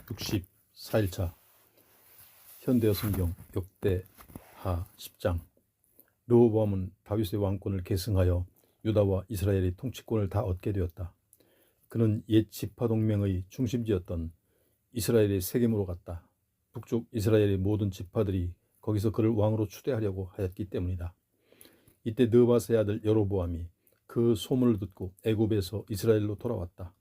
64일차 현대어 성경 역대하 10장. 르호보암은 다윗의 왕권을 계승하여 유다와 이스라엘의 통치권을 다 얻게 되었다. 그는 옛 지파 동맹의 중심지였던 이스라엘의 세겜으로 갔다. 북쪽 이스라엘의 모든 지파들이 거기서 그를 왕으로 추대하려고 하였기 때문이다. 이때 느바스의 아들 여로보암이 그 소문을 듣고 애굽에서 이스라엘로 돌아왔다.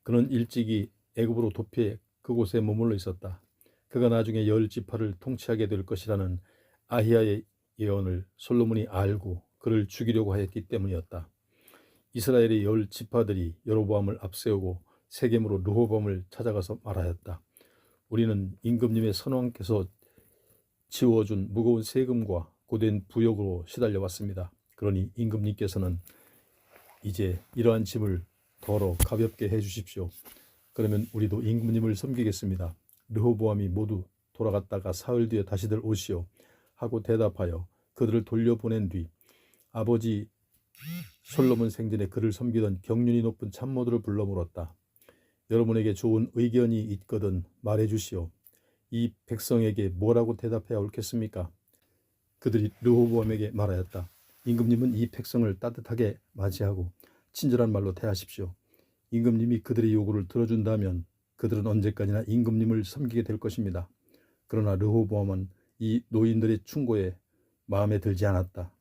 그는 일찍이 애굽으로 도피해 그곳에 머물러 있었다. 그가 나중에 10지파를 통치하게 될 것이라는 아히야의 예언을 솔로몬이 알고 그를 죽이려고 하였기 때문이었다. 이스라엘의 10지파들이 여로보암을 앞세우고 세겜으로 르호보암을 찾아가서 말하였다. 우리는 임금님의 선왕께서 지워준 무거운 세금과 고된 부역으로 시달려 왔습니다. 그러니 임금님께서는 이제 이러한 짐을 덜어 가볍게 해주십시오. 그러면 우리도 임금님을 섬기겠습니다. 르호보암이 모두 돌아갔다가 사흘 뒤에 다시들 오시오 하고 대답하여 그들을 돌려보낸 뒤 아버지 솔로몬 생전에 그를 섬기던 경륜이 높은 참모들을 불러 물었다. 여러분에게 좋은 의견이 있거든 말해 주시오. 이 백성에게 뭐라고 대답해야 옳겠습니까? 그들이 르호보암에게 말하였다. 임금님은 이 백성을 따뜻하게 맞이하고 친절한 말로 대하십시오. 임금님이 그들의 요구를 들어준다면 그들은 언제까지나 임금님을 섬기게 될 것입니다. 그러나 르호보암은 이 노인들의 충고에 마음에 들지 않았다.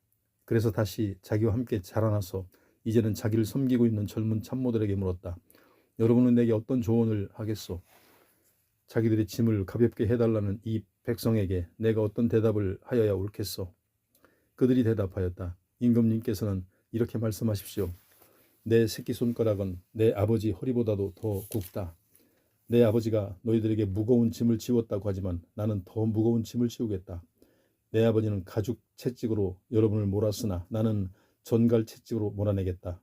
그래서 다시 자기와 함께 자라나서 이제는 자기를 섬기고 있는 젊은 참모들에게 물었다. 여러분은 내게 어떤 조언을 하겠소? 자기들의 짐을 가볍게 해달라는 이 백성에게 내가 어떤 대답을 하여야 옳겠소? 그들이 대답하였다. 임금님께서는 이렇게 말씀하십시오. 내 새끼손가락은 내 아버지 허리보다도 더 굵다. 내 아버지가 너희들에게 무거운 짐을 지웠다고 하지만 나는 더 무거운 짐을 지우겠다. 내 아버지는 가죽 채찍으로 여러분을 몰았으나 나는 전갈 채찍으로 몰아내겠다.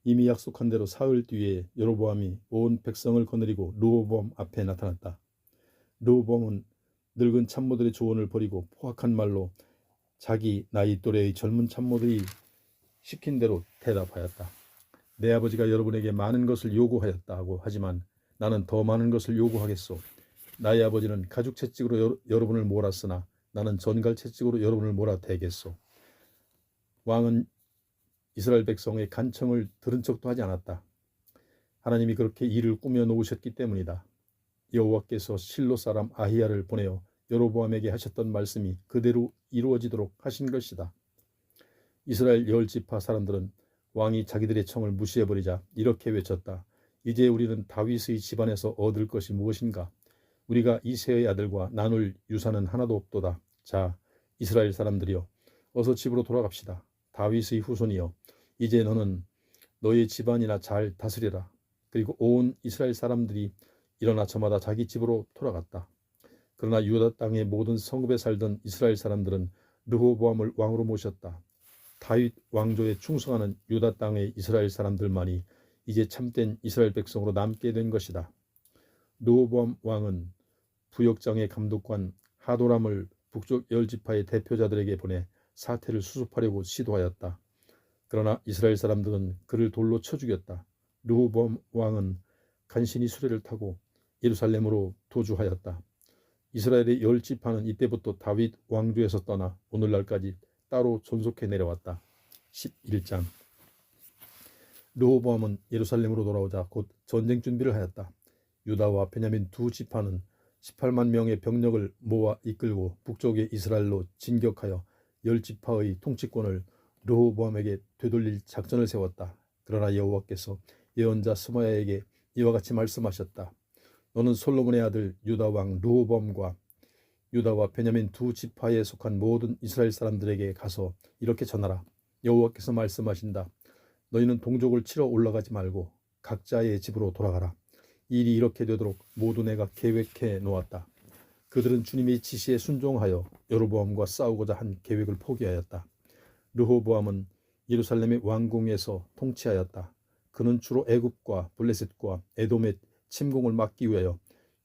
이미 약속한 대로 사흘 뒤에 여로보암이 온 백성을 거느리고 르호보암 앞에 나타났다. 르호보암은 늙은 참모들의 조언을 버리고 포악한 말로 자기 나이 또래의 젊은 참모들이 시킨 대로 대답하였다. 내 아버지가 여러분에게 많은 것을 요구하였다고 하지만 나는 더 많은 것을 요구하겠소. 나의 아버지는 가죽 채찍으로 여러분을 몰았으나 나는 전갈 채찍으로 여러분을 몰아대겠소. 왕은 이스라엘 백성의 간청을 들은 척도 하지 않았다. 하나님이 그렇게 일을 꾸며 놓으셨기 때문이다. 여호와께서 실로 사람 아히야를 보내어 여로보암에게 하셨던 말씀이 그대로 이루어지도록 하신 것이다. 이스라엘 10지파 사람들은 왕이 자기들의 청을 무시해버리자 이렇게 외쳤다. 이제 우리는 다윗의 집안에서 얻을 것이 무엇인가? 우리가 이새의 아들과 나눌 유산은 하나도 없도다. 자, 이스라엘 사람들이여, 어서 집으로 돌아갑시다. 다윗의 후손이여, 이제 너는 너의 집안이나 잘 다스리라. 그리고 온 이스라엘 사람들이 일어나 저마다 자기 집으로 돌아갔다. 그러나 유다 땅의 모든 성읍에 살던 이스라엘 사람들은 르호보암을 왕으로 모셨다. 다윗 왕조에 충성하는 유다 땅의 이스라엘 사람들만이 이제 참된 이스라엘 백성으로 남게 된 것이다. 르호보암 왕은 부역장의 감독관 하도람을 북쪽 10지파의 대표자들에게 보내 사태를 수습하려고 시도하였다. 그러나 이스라엘 사람들은 그를 돌로 쳐 죽였다. 르호보암 왕은 간신히 수레를 타고 예루살렘으로 도주하였다. 이스라엘의 10지파는 이때부터 다윗 왕조에서 떠나 오늘날까지 따로 존속해 내려왔다. 11장. 르호보암은 예루살렘으로 돌아오자 곧 전쟁 준비를 하였다. 유다와 베냐민 두 지파는 18만 명의 병력을 모아 이끌고 북쪽의 이스라엘로 진격하여 10지파의 통치권을 르호보암에게 되돌릴 작전을 세웠다. 그러나 여호와께서 예언자 스마야에게 이와 같이 말씀하셨다. 너는 솔로몬의 아들 유다 왕 르호보암과 유다와 베냐민 두 지파에 속한 모든 이스라엘 사람들에게 가서 이렇게 전하라. 여호와께서 말씀하신다. 너희는 동족을 치러 올라가지 말고 각자의 집으로 돌아가라. 일이 이렇게 되도록 모두 내가 계획해 놓았다. 그들은 주님의 지시에 순종하여 여로보암과 싸우고자 한 계획을 포기하였다. 르호보암은 예루살렘의 왕궁에서 통치하였다. 그는 주로 애굽과 블레셋과 에돔의 침공을 막기 위하여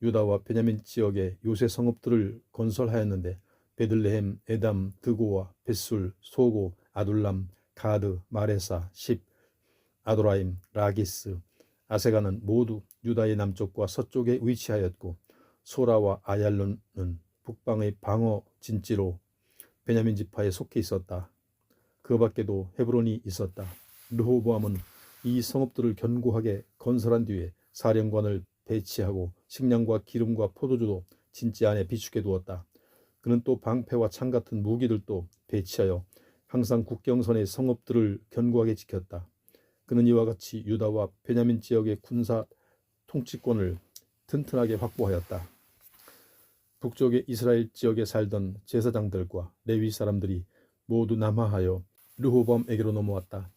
유다와 베냐민 지역의 요새 성읍들을 건설하였는데 베들레헴, 에담, 드고와 벳술, 소고, 아둘람, 가드, 마레사, 십, 아도라임, 라기스, 아세가는 모두 유다의 남쪽과 서쪽에 위치하였고 소라와 아얄론은 북방의 방어 진지로 베냐민 지파에 속해 있었다. 그 밖에도 헤브론이 있었다. 르호보암은 이 성읍들을 견고하게 건설한 뒤에 사령관을 배치하고 식량과 기름과 포도주도 진지 안에 비축해 두었다. 그는 또 방패와 창 같은 무기들도 배치하여 항상 국경선의 성읍들을 견고하게 지켰다. 그는 이와 같이 유다와 베냐민 지역의 군사 통치권을 튼튼하게 확보하였다. 북쪽의 이스라엘 지역에 살던 제사장들과 레위 사람들이 모두 남하하여 르호보암에게로 넘어왔다.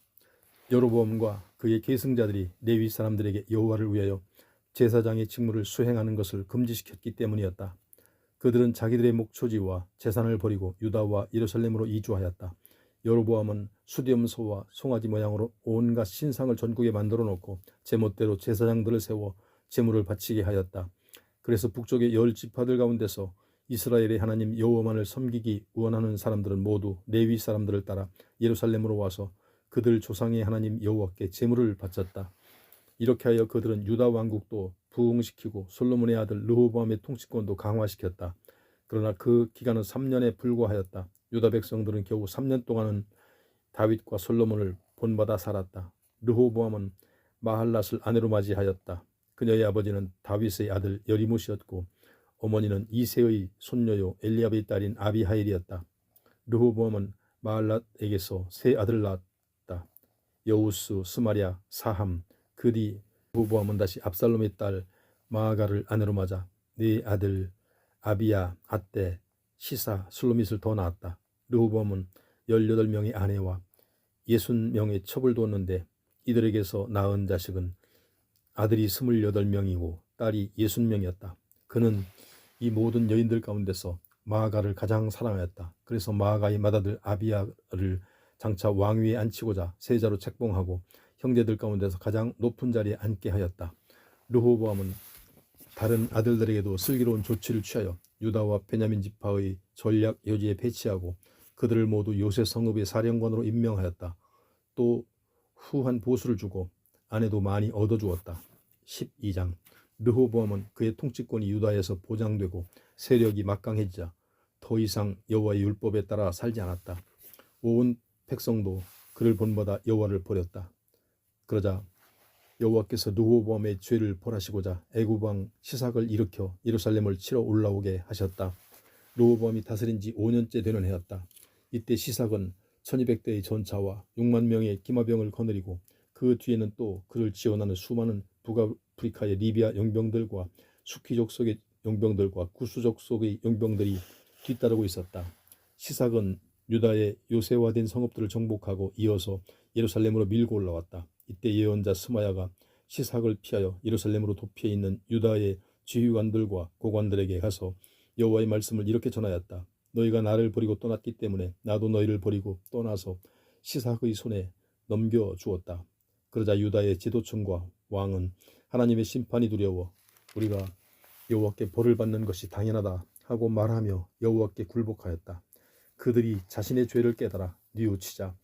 여로보암과 그의 계승자들이 레위 사람들에게 여호와를 위하여 제사장의 직무를 수행하는 것을 금지시켰기 때문이었다. 그들은 자기들의 목초지와 재산을 버리고 유다와 예루살렘으로 이주하였다. 여로보암은 수염소와 송아지 모양으로 온갖 신상을 전국에 만들어 놓고 제멋대로 제사장들을 세워 제물을 바치게 하였다. 그래서 북쪽의 10지파들 가운데서 이스라엘의 하나님 여호와만을 섬기기 원하는 사람들은 모두 레위 사람들을 따라 예루살렘으로 와서 그들 조상의 하나님 여호와께 제물을 바쳤다. 이렇게 하여 그들은 유다 왕국도 부흥시키고 솔로몬의 아들 르호보암의 통치권도 강화시켰다. 그러나 그 기간은 3년에 불과하였다. 유다 백성들은 겨우 3년 동안은 다윗과 솔로몬을 본받아 살았다. 르호보암은 마할랏을 아내로 맞이하였다. 그녀의 아버지는 다윗의 아들 여리못이었고 어머니는 이새의 손녀요 엘리압의 딸인 아비하일이었다. 르호보암은 마할랏에게서 세 아들을 낳았다. 여우스, 스마랴, 사함. 그 뒤 르호보암은 다시 압살롬의 딸 마아가를 아내로 맞아 네 아들 아비야, 아떼, 시사, 슬로밋을 더 낳았다. 르호보암은 18명의 아내와 60명의 첩을 두었는데 이들에게서 낳은 자식은 아들이 28명이고 딸이 60명이었다. 그는 이 모든 여인들 가운데서 마아가를 가장 사랑하였다. 그래서 마아가의 맏아들 아비야를 장차 왕위에 앉히고자 세자로 책봉하고 형제들 가운데서 가장 높은 자리에 앉게 하였다. 르호보암은 다른 아들들에게도 슬기로운 조치를 취하여 유다와 베냐민 지파의 전략 요지에 배치하고 그들을 모두 요새 성읍의 사령관으로 임명하였다. 또 후한 보수를 주고 아내도 많이 얻어주었다. 12장. 르호보암은 그의 통치권이 유다에서 보장되고 세력이 막강해지자 더 이상 여호와의 율법에 따라 살지 않았다. 온 백성도 그를 본받아 여호와를 버렸다. 그러자 여호와께서 르호보암의 죄를 벌하시고자 애굽 왕 시삭을 일으켜 예루살렘을 치러 올라오게 하셨다. 르호보암이 다스린 지 5년째 되는 해였다. 이때 시삭은 1200대의 전차와 6만 명의 기마병을 거느리고 그 뒤에는 또 그를 지원하는 수많은 북아프리카의 리비아 용병들과 수키족 속의 용병들과 구수족 속의 용병들이 뒤따르고 있었다. 시삭은 유다의 요새화된 성읍들을 정복하고 이어서 예루살렘으로 밀고 올라왔다. 이때 예언자 스마야가 시삭을 피하여 예루살렘으로 도피해 있는 유다의 지휘관들과 고관들에게 가서 여호와의 말씀을 이렇게 전하였다. 너희가 나를 버리고 떠났기 때문에 나도 너희를 버리고 떠나서 시삭의 손에 넘겨주었다. 그러자 유다의 지도층과 왕은 하나님의 심판이 두려워 우리가 여호와께 벌을 받는 것이 당연하다 하고 말하며 여호와께 굴복하였다. 그들이 자신의 죄를 깨달아 뉘우치자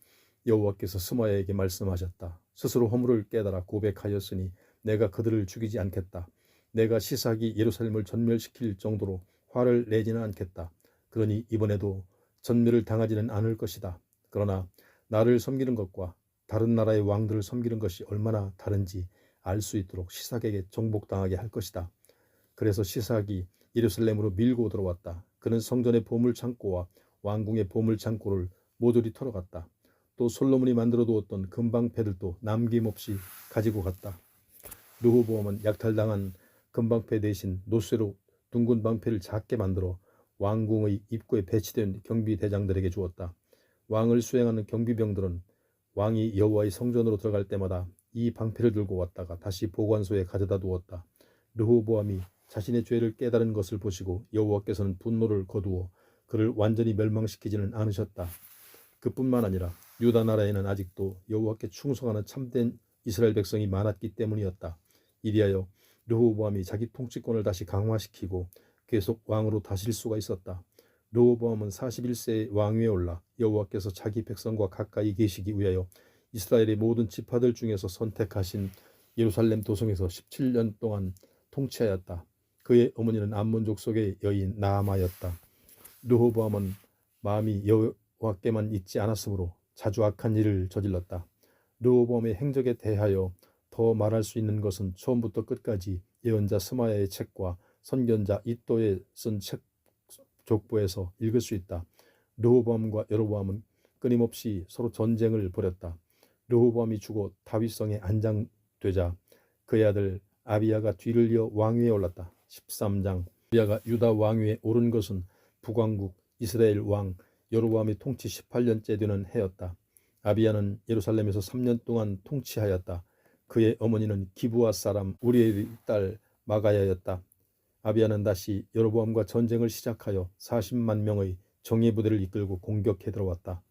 여호와께서 스마야에게 말씀하셨다. 스스로 허물을 깨달아 고백하였으니 내가 그들을 죽이지 않겠다. 내가 시삭이 예루살렘을 전멸시킬 정도로 화를 내지는 않겠다. 그러니 이번에도 전멸을 당하지는 않을 것이다. 그러나 나를 섬기는 것과 다른 나라의 왕들을 섬기는 것이 얼마나 다른지 알 수 있도록 시삭에게 정복당하게 할 것이다. 그래서 시삭이 예루살렘으로 밀고 들어왔다. 그는 성전의 보물창고와 왕궁의 보물창고를 모조리 털어갔다. 또 솔로몬이 만들어 두었던 금방패들도 남김없이 가지고 갔다. 르호보암은 약탈당한 금방패 대신 노쇠로 둥근 방패를 작게 만들어 왕궁의 입구에 배치된 경비대장들에게 주었다. 왕을 수행하는 경비병들은 왕이 여호와의 성전으로 들어갈 때마다 이 방패를 들고 왔다가 다시 보관소에 가져다 두었다. 르호보암이 자신의 죄를 깨달은 것을 보시고 여호와께서는 분노를 거두어 그를 완전히 멸망시키지는 않으셨다. 그뿐만 아니라 유다 나라에는 아직도 여호와께 충성하는 참된 이스라엘 백성이 많았기 때문이었다. 이리하여 르호보암이 자기 통치권을 다시 강화시키고 계속 왕으로 다스릴 수가 있었다. 르호보암은 41세에 왕위에 올라 여호와께서 자기 백성과 가까이 계시기 위하여 이스라엘의 모든 지파들 중에서 선택하신 예루살렘 도성에서 17년 동안 통치하였다. 그의 어머니는 암몬 족속의 여인 나아마였다. 르호보암은 마음이 여호와께만 있지 않았으므로 자주 악한 일을 저질렀다. 르호보암의 행적에 대하여 더 말할 수 있는 것은 처음부터 끝까지 예언자 스마야의 책과 선견자 이도에 쓴 책 족보에서 읽을 수 있다. 르호보암과 여로보암은 끊임없이 서로 전쟁을 벌였다. 르호보암이 죽어 다윗성에 안장되자 그의 아들 아비야가 뒤를 이어 왕위에 올랐다. 13장. 아비야가 유다 왕위에 오른 것은 북왕국 이스라엘 왕 여로보암이 통치 18년째 되는 해였다. 아비야는 예루살렘에서 3년 동안 통치하였다. 그의 어머니는 기브아 사람 우리엘의 딸 마가야였다. 아비야는 다시 여로보암과 전쟁을 시작하여 40만 명의 정예부대를 이끌고 공격해 들어왔다.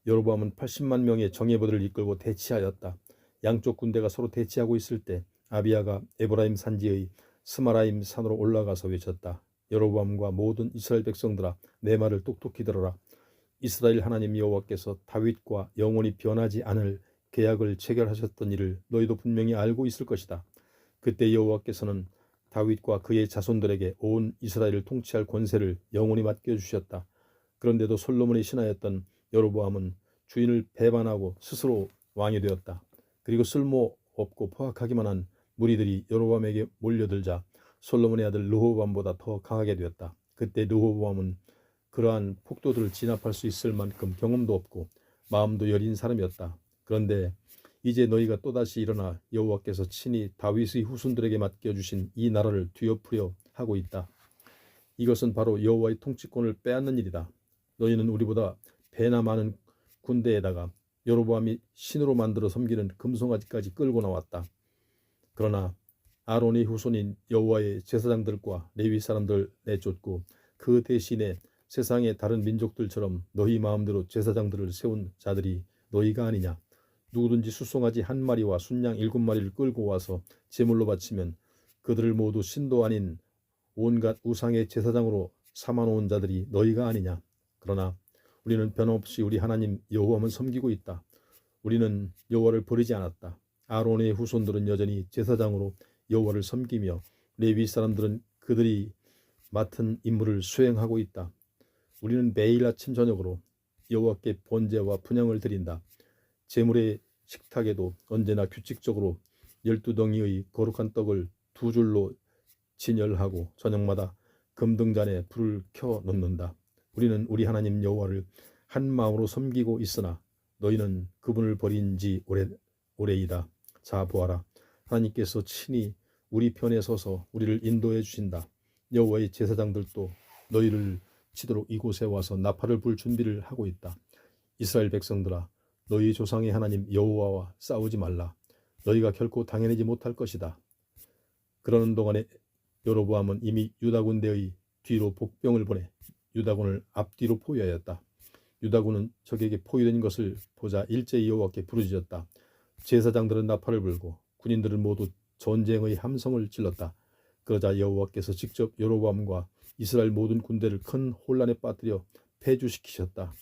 여로보암은 80만 명의 정예부대를 이끌고 대치하였다. 양쪽 군대가 서로 대치하고 있을 때 아비야가 에브라임 산지의 스마라임 산으로 올라가서 외쳤다. 여로보암과 모든 이스라엘 백성들아, 내 말을 똑똑히 들어라. 이스라엘 하나님 여호와께서 다윗과 영원히 변하지 않을 계약을 체결하셨던 일을 너희도 분명히 알고 있을 것이다. 그때 여호와께서는 다윗과 그의 자손들에게 온 이스라엘을 통치할 권세를 영원히 맡겨주셨다. 그런데도 솔로몬의 신하였던 여로보암은 주인을 배반하고 스스로 왕이 되었다. 그리고 쓸모없고 포악하기만 한 무리들이 여로보암에게 몰려들자 솔로몬의 아들 르호보암보다 더 강하게 되었다. 그때 르호보암은 그러한 폭도들을 진압할 수 있을 만큼 경험도 없고 마음도 여린 사람이었다. 그런데 이제 너희가 또다시 일어나 여호와께서 친히 다윗의 후손들에게 맡겨주신 이 나라를 뒤엎으려 하고 있다. 이것은 바로 여호와의 통치권을 빼앗는 일이다. 너희는 우리보다 배나 많은 군대에다가 여로보암이 신으로 만들어 섬기는 금송아지까지 끌고 나왔다. 그러나 아론의 후손인 여호와의 제사장들과 레위 사람들 내쫓고 그 대신에 세상의 다른 민족들처럼 너희 마음대로 제사장들을 세운 자들이 너희가 아니냐. 누구든지 수송아지 한 마리와 순양 7마리를 끌고 와서 제물로 바치면 그들을 모두 신도 아닌 온갖 우상의 제사장으로 삼아놓은 자들이 너희가 아니냐. 그러나 우리는 변함없이 우리 하나님 여호와만 섬기고 있다. 우리는 여호와를 버리지 않았다. 아론의 후손들은 여전히 제사장으로 여호와를 섬기며 레위 사람들은 그들이 맡은 임무를 수행하고 있다. 우리는 매일 아침 저녁으로 여호와께 번제와 분향을 드린다. 제물의 식탁에도 언제나 규칙적으로 12덩이의 거룩한 떡을 2줄로 진열하고 저녁마다 금등잔에 불을 켜 놓는다. 우리는 우리 하나님 여호와를 한 마음으로 섬기고 있으나 너희는 그분을 버린 지 오래이다. 자 보아라. 하나님께서 친히 우리 편에 서서 우리를 인도해 주신다. 여호와의 제사장들도 너희를 치도록 이곳에 와서 나팔을 불 준비를 하고 있다. 이스라엘 백성들아, 너희 조상의 하나님 여호와와 싸우지 말라. 너희가 결코 당해내지 못할 것이다. 그러는 동안에 여로보암은 이미 유다 군대의 뒤로 복병을 보내 유다군을 앞뒤로 포위하였다. 유다군은 적에게 포위된 것을 보자 일제히 여호와께 부르짖었다. 제사장들은 나팔을 불고 군인들은 모두 전쟁의 함성을 질렀다. 그러자 여호와께서 직접 여로보암과 이스라엘 모든 군대를 큰 혼란에 빠뜨려 패주시키셨다.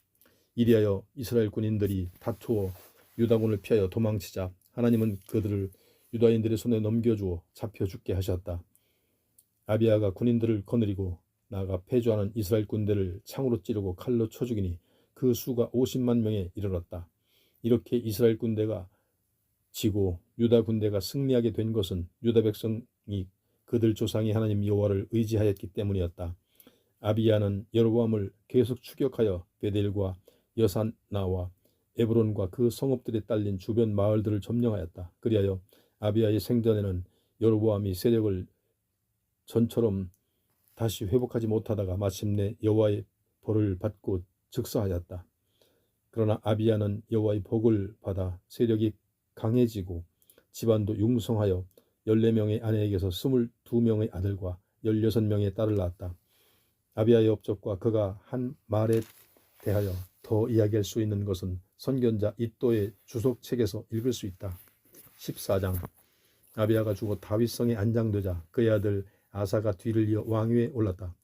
이리하여 이스라엘 군인들이 다투어 유다군을 피하여 도망치자 하나님은 그들을 유다인들의 손에 넘겨주어 잡혀 죽게 하셨다. 아비야가 군인들을 거느리고 나아가 패주하는 이스라엘 군대를 창으로 찌르고 칼로 쳐 죽이니 그 수가 50만 명에 이르렀다. 이렇게 이스라엘 군대가 지고 유다 군대가 승리하게 된 것은 유다 백성이 그들 조상이 하나님 여호와를 의지하였기 때문이었다. 아비야는 여로보암을 계속 추격하여 베델과 여산나와 에브론과 그 성읍들에 딸린 주변 마을들을 점령하였다. 그리하여 아비야의 생전에는 여로보암이 세력을 전처럼 다시 회복하지 못하다가 마침내 여호와의 벌을 받고 즉사하였다. 그러나 아비야는 여호와의 복을 받아 세력이 강해지고 집안도 융성하여 14명의 아내에게서 22명의 아들과 16명의 딸을 낳았다. 아비야의 업적과 그가 한 말에 대하여 더 이야기할 수 있는 것은 선견자 이도의 주석책에서 읽을 수 있다. 14장. 아비야가 죽어 다윗성에 안장되자 그의 아들 아사가 뒤를 이어 왕위에 올랐다.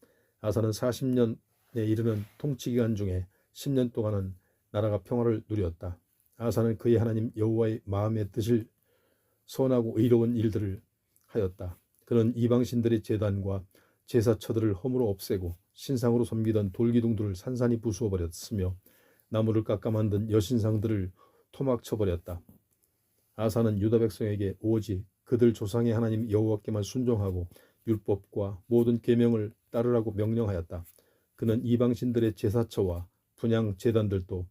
아사는 40년에 이르는 통치기간 중에 10년 동안은 나라가 평화를 누렸다. 아사는 그의 하나님 여호와의 마음의 뜻을 선하고 의로운 일들을 하였다. 그는 이방신들의 제단과 제사처들을 허물어 없애고 신상으로 섬기던 돌기둥들을 산산히 부수어 버렸으며 나무를 깎아 만든 여신상들을 토막쳐 버렸다. 아사는 유다 백성에게 오직 그들 조상의 하나님 여호와께만 순종하고 율법과 모든 계명을 따르라고 명령하였다. 그는 이방신들의 제사처와 분향 제단들도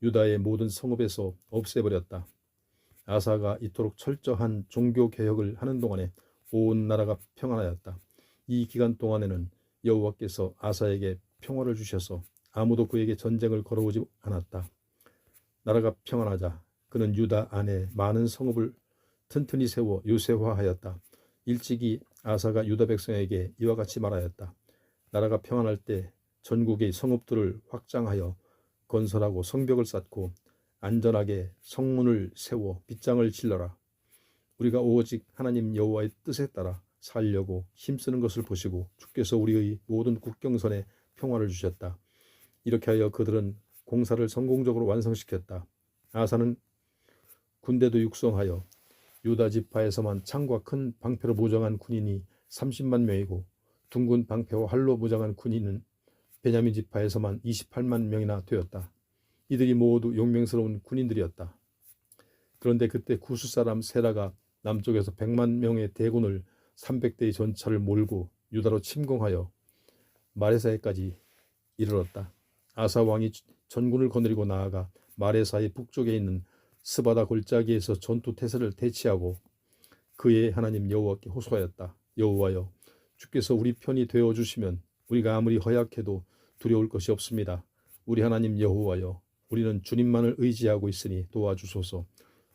유다의 모든 성읍에서 없애버렸다. 아사가 이토록 철저한 종교 개혁을 하는 동안에 온 나라가 평안하였다. 이 기간 동안에는 여호와께서 아사에게 평화를 주셔서 아무도 그에게 전쟁을 걸어오지 않았다. 나라가 평안하자 그는 유다 안에 많은 성읍을 튼튼히 세워 요새화하였다. 일찍이 아사가 유다 백성에게 이와 같이 말하였다. 나라가 평안할 때 전국의 성읍들을 확장하여 건설하고 성벽을 쌓고 안전하게 성문을 세워 빗장을 질러라. 우리가 오직 하나님 여호와의 뜻에 따라 살려고 힘쓰는 것을 보시고 주께서 우리의 모든 국경선에 평화를 주셨다. 이렇게 하여 그들은 공사를 성공적으로 완성시켰다. 아사는 군대도 육성하여 유다 지파에서만 창과 큰 방패로 무장한 군인이 30만 명이고 둥근 방패와 활로 무장한 군인은 베냐민 지파에서만 28만 명이나 되었다. 이들이 모두 용맹스러운 군인들이었다. 그런데 그때 구스 사람 세라가 남쪽에서 100만 명의 대군을 300대의 전차를 몰고 유다로 침공하여 마레사에까지 이르렀다. 아사 왕이 전군을 거느리고 나아가 마레사의 북쪽에 있는 스바다 골짜기에서 전투 태세를 대치하고 그의 하나님 여호와께 호소하였다. 여호와여, 주께서 우리 편이 되어 주시면 우리가 아무리 허약해도 두려울 것이 없습니다. 우리 하나님 여호와여, 우리는 주님만을 의지하고 있으니 도와주소서.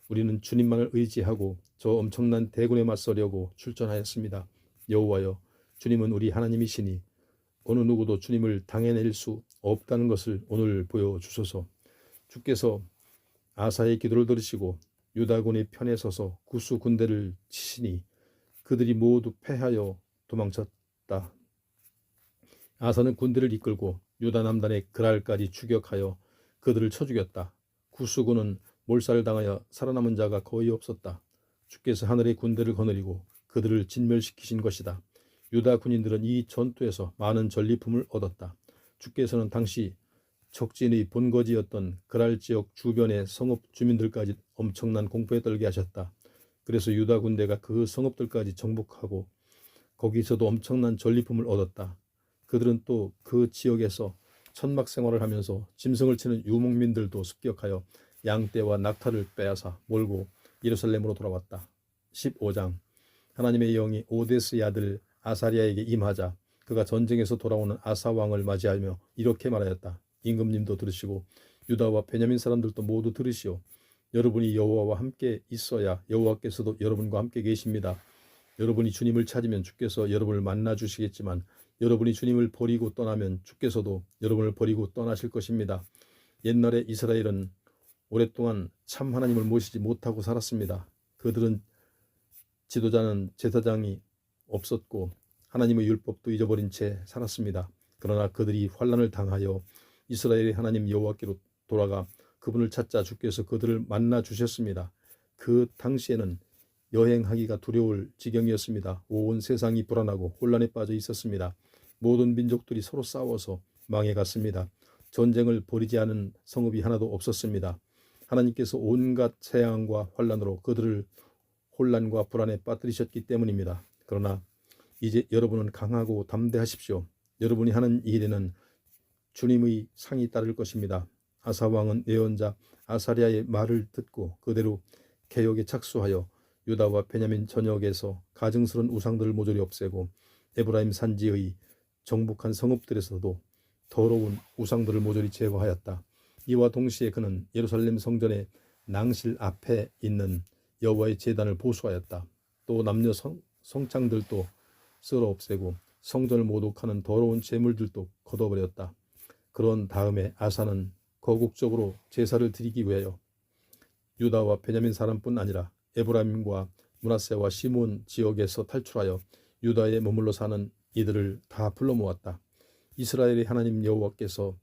우리는 주님만을 의지하고 저 엄청난 대군에 맞서려고 출전하였습니다. 여호와여, 주님은 우리 하나님이시니 어느 누구도 주님을 당해낼 수 없다는 것을 오늘 보여주소서. 주께서 아사의 기도를 들으시고 유다군의 편에 서서 구스 군대를 치시니 그들이 모두 패하여 도망쳤다. 아사는 군대를 이끌고 유다 남단의 그랄까지 추격하여 그들을 쳐 죽였다. 구스군은 몰살당하여 살아남은 자가 거의 없었다. 주께서 하늘의 군대를 거느리고 그들을 진멸시키신 것이다. 유다 군인들은 이 전투에서 많은 전리품을 얻었다. 주께서는 당시 적진의 본거지였던 그랄 지역 주변의 성읍 주민들까지 엄청난 공포에 떨게 하셨다. 그래서 유다 군대가 그 성읍들까지 정복하고 거기서도 엄청난 전리품을 얻었다. 그들은 또 그 지역에서 천막 생활을 하면서 짐승을 치는 유목민들도 습격하여 양떼와 낙타를 빼앗아 몰고 예루살렘으로 돌아왔다. 15장. 하나님의 영이 오데스의 아들 아사리아에게 임하자 그가 전쟁에서 돌아오는 아사 왕을 맞이하며 이렇게 말하였다. 임금님도 들으시고 유다와 베냐민 사람들도 모두 들으시오. 여러분이 여호와와 함께 있어야 여호와께서도 여러분과 함께 계십니다. 여러분이 주님을 찾으면 주께서 여러분을 만나 주시겠지만 여러분이 주님을 버리고 떠나면 주께서도 여러분을 버리고 떠나실 것입니다. 옛날에 이스라엘은 오랫동안 참 하나님을 모시지 못하고 살았습니다. 그들은 지도자는 제사장이 없었고 하나님의 율법도 잊어버린 채 살았습니다. 그러나 그들이 환난을 당하여 이스라엘의 하나님 여호와께로 돌아가 그분을 찾자 주께서 그들을 만나 주셨습니다. 그 당시에는 여행하기가 두려울 지경이었습니다. 온 세상이 불안하고 혼란에 빠져 있었습니다. 모든 민족들이 서로 싸워서 망해갔습니다. 전쟁을 벌이지 않은 성읍이 하나도 없었습니다. 하나님께서 온갖 재앙과 환란으로 그들을 혼란과 불안에 빠뜨리셨기 때문입니다. 그러나 이제 여러분은 강하고 담대하십시오. 여러분이 하는 일에는 주님의 상이 따를 것입니다. 아사 왕은 예언자 아사리아의 말을 듣고 그대로 개혁에 착수하여 유다와 베냐민 전역에서 가증스러운 우상들을 모조리 없애고 에브라임 산지의 정복한 성읍들에서도 더러운 우상들을 모조리 제거하였다. 이와 동시에 그는 예루살렘 성전의 낭실 앞에 있는 여호와의 제단을 보수하였다. 또 남녀 성창들도 쓸어 없애고 성전을 모독하는 더러운 제물들도 걷어버렸다. 그런 다음에 아사는 거국적으로 제사를 드리기 위하여 유다와 베냐민 사람뿐 아니라 에브라임과 므낫세와 시몬 지역에서 탈출하여 유다에 머물러 사는 이들을 다 불러 모았다. 이스라엘의 하나님 여호와께서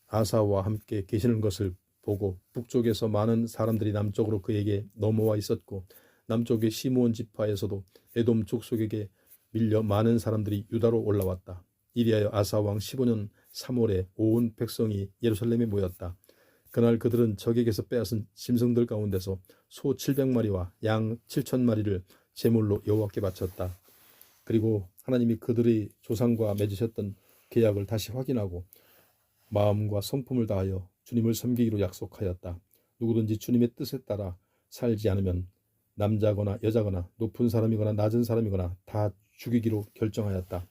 아사와 함께 계시는 것을 보고 북쪽에서 많은 사람들이 남쪽으로 그에게 넘어와 있었고 남쪽의 시므온 지파에서도 에돔 족속에게 밀려 많은 사람들이 유다로 올라왔다. 이리하여 아사 왕 15년 3월에 온 백성이 예루살렘에 모였다. 그날 그들은 적에게서 빼앗은 짐승들 가운데서 소 700마리와 양 7,000마리를 제물로 여호와께 바쳤다. 그리고 하나님이 그들의 조상과 맺으셨던 계약을 다시 확인하고 마음과 성품을 다하여 주님을 섬기기로 약속하였다. 누구든지 주님의 뜻에 따라 살지 않으면 남자거나 여자거나 높은 사람이거나 낮은 사람이거나 다 죽이기로 결정하였다.